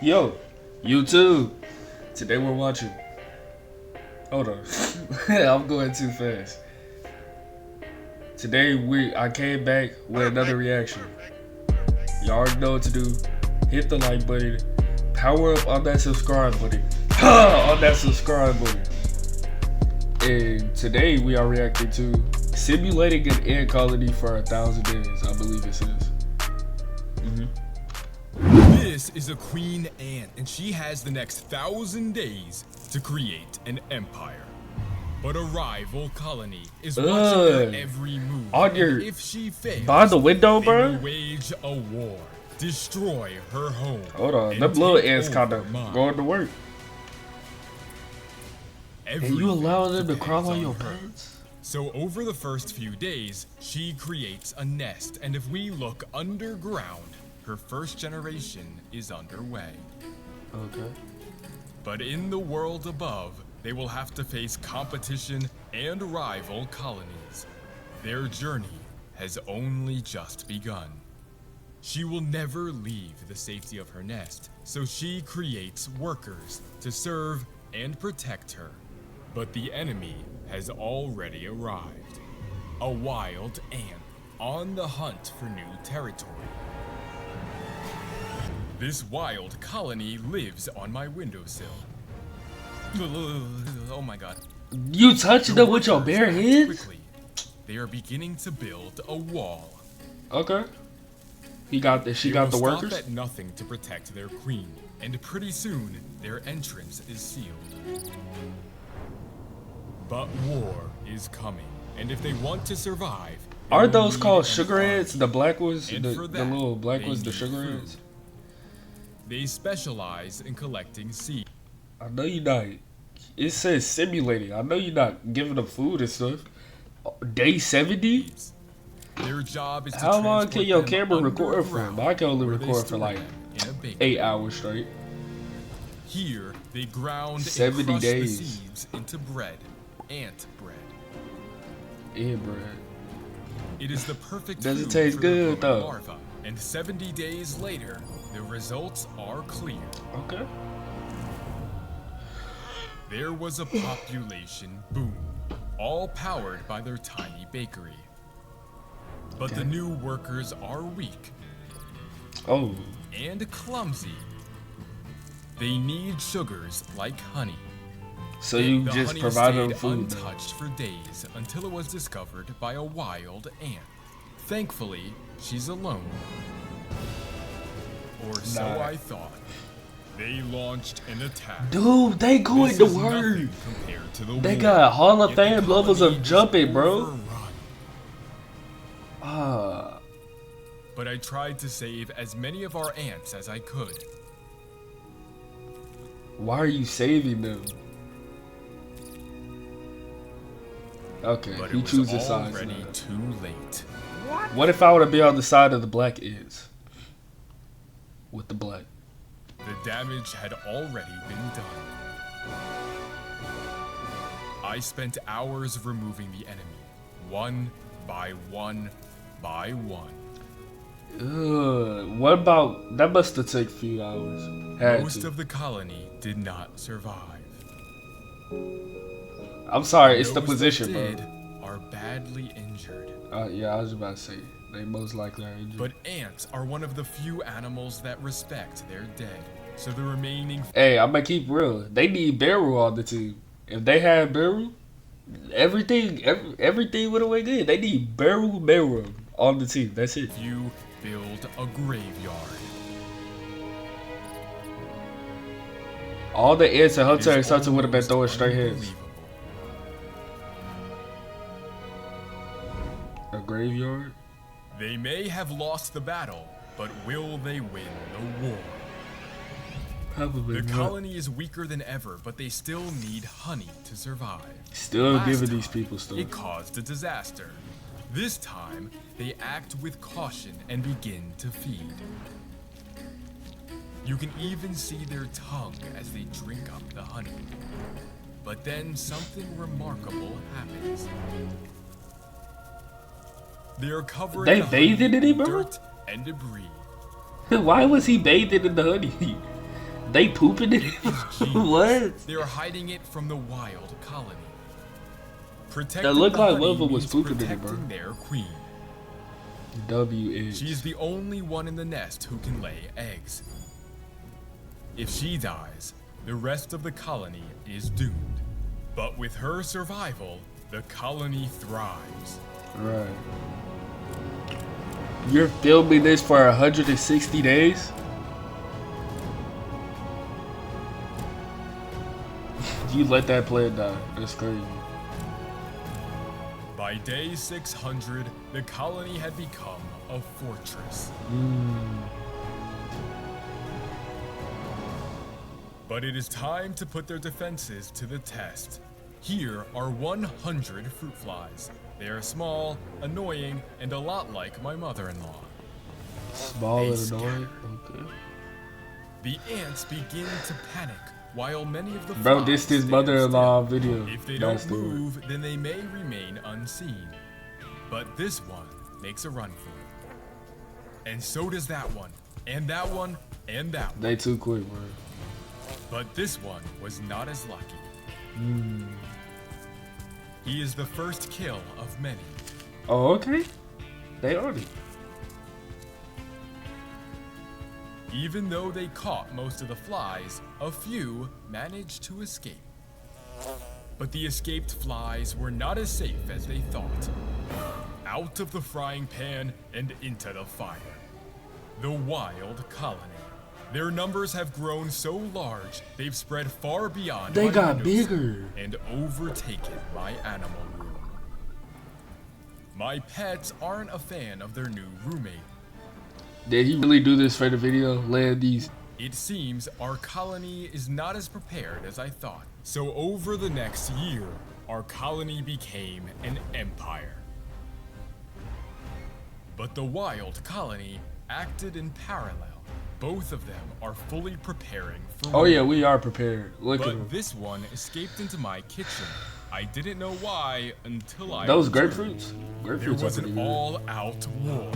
Yo, YouTube. Today we're watching. Hold on, I'm going too fast. Today I came back with another reaction. You already know what to do. Hit the like button. Power up on that subscribe button. On that subscribe button. And today we are reacting to simulating an ant colony for 1,000 days. I believe it says. This is a queen ant, and she has the next 1,000 days to create an empire. But a rival colony is watching her every move. On your, if she fails, by the window, they bro. will wage a war, destroy her home. Hold on, them little ants kind of going to work. And you allow them to crawl on your beds? So over the first few days, she creates a nest, and if we look underground, her first generation is underway. Okay. But in the world above, they will have to face competition and rival colonies. Their journey has only just begun. She will never leave the safety of her nest, so she creates workers to serve and protect her. But the enemy has already arrived. A wild ant on the hunt for new territory. This wild colony lives on my windowsill. Oh my god. You touched them with your bare hands? Quickly. They are beginning to build a wall. Okay. She got the workers? Stop at nothing to protect their queen, and pretty soon their entrance is sealed. But war is coming, and if they want to survive, aren't those called sugar ants? The black ones, the that, little black ones, the need sugar food. ants? They specialize in collecting seeds. I know you're not. It says simulating. I know you're not giving them food and stuff. Day 70? Their job is to how long can your camera record for? I can only where record for like 8 hours straight. Here, they ground 70 and crush days. the seeds into bread, ant bread. Yeah, bread. It is the perfect Does it food taste for good, the though? larva, and 70 days later, the results are clear. Okay. There was a population boom, all powered by their tiny bakery. But the new workers are weak. Oh. And clumsy. They need sugars like honey. So you the just honey provide them stayed food. untouched for days until it was discovered by a wild ant. Thankfully, she's alone. Or so I thought. They launched an attack. Dude, they going to work. They got Hall of Fame levels of jumping, bro. But I tried to save as many of our ants as I could. Why are you saving them? Okay, But he chooses sides. Already too late. What if I were to be on the side of the black ants? With the black. The damage had already been done. I spent hours removing the enemy, one by one by one. What about that? Must have taken a few hours. Most of the colony did not survive. I'm sorry, it's the Those position, that bro. did are badly injured. Yeah, I was about to say they most likely are injured. But ants are one of the few animals that respect their dead. So the remaining. Hey, I'm gonna keep real. They need Beru on the team. If they had Beru, everything would have went good. They need Beru on the team. That's it. You build a graveyard. All the ants and Hunter x Hunter would have been throwing straight heads. A graveyard? They may have lost the battle, but will they win the war? Probably The not. colony is weaker than ever, but they still need honey to survive. Still Last giving these time, people stuff. It caused a disaster. This time, they act with caution and begin to feed. You can even see their tongue as they drink up the honey. But then something remarkable happens. They are covered They in bathed in it, bro? dirt and debris. Why was he bathing in the honey? They pooping it? It is genius. What? They are hiding it from the wild colony. Protecting That looked the like honey one of them was means pooping in it, protecting bro. their queen. WH. She is the only one in the nest who can lay eggs. If she dies, the rest of the colony is doomed. But with her survival, the colony thrives. Right. You're filming this for 160 days? You let that plant die. That's crazy. By day 600, the colony had become a fortress. But it is time to put their defenses to the test. Here are 100 fruit flies. They are small, annoying, and a lot like my mother-in-law. Small They and scare. annoying. Okay. The ants begin to panic, while many of the Bro, flies this is stand mother-in-law still. video. If they That's don't the move, then they may remain unseen. But this one makes a run for it. And so does that one, and that one, and that one. They too quick, bro. But this one was not as lucky. He is the first kill of many. Oh, okay. They on it. Even though they caught most of the flies, a few managed to escape. But the escaped flies were not as safe as they thought. Out of the frying pan and into the fire. The wild colony. Their numbers have grown so large, they've spread far beyond They my got windows bigger. and overtaken my animal room. My pets aren't a fan of their new roommate. Did he really do this for the video? Land these. It seems our colony is not as prepared as I thought. So over the next year, our colony became an empire. But the wild colony acted in parallel. Both of them are fully preparing for Oh war. yeah, we are prepared. Look at But them. this one escaped into my kitchen. I didn't know why until I Those observed. grapefruits? There Grapefruits was are pretty an good. all-out war.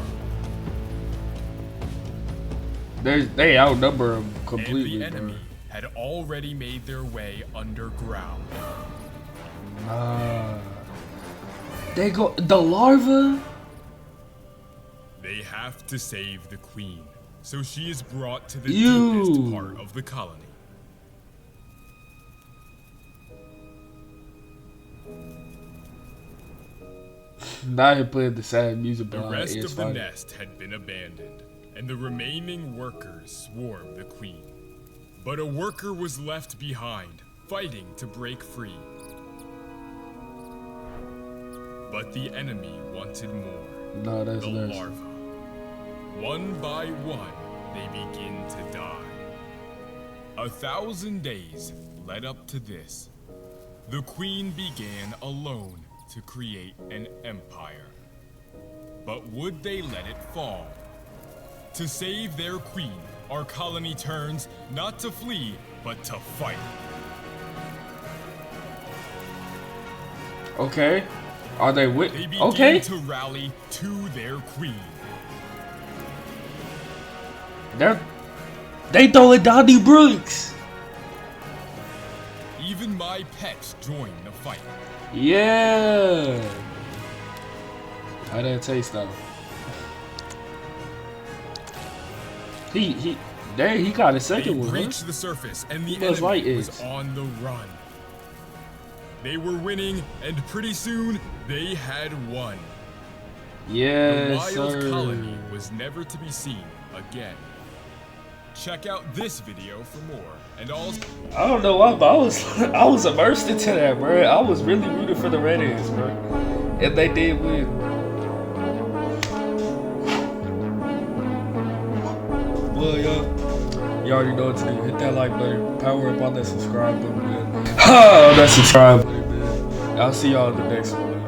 They outnumber them And completely, the enemy bro. had already made their way underground. They go the larva. They have to save the queen, so she is brought to the Ew. deepest part of the colony. Now he playing the sad music The behind rest It's of the funny. nest had been abandoned, and the remaining workers swarmed the queen. But a worker was left behind, fighting to break free. But the enemy wanted more. No, that's The nice. larva. One by one, they begin to die. 1,000 days led up to this. The queen began alone to create an empire. But would they let it fall? To save their queen, our colony turns not to flee, but to fight. Okay. Are they with? They begin Okay. to rally to their queen. They throwing Donnie Brooks. Even my pets join the fight. Yeah. How that taste though? He got a They second one. Huh? reached the surface, and the Buzz Light enemy was is. on the run. They were winning, and pretty soon they had won. The Yes, wild sir. colony was never to be seen again. Check out this video for more, and also I don't know why, but I was immersed into that, bro. I was really rooting for the Redheads, bro, and they did win. Well, you already know what to do. Hit that like button, power up on that subscribe button, man. On that subscribe button, man. I'll see y'all in the next one.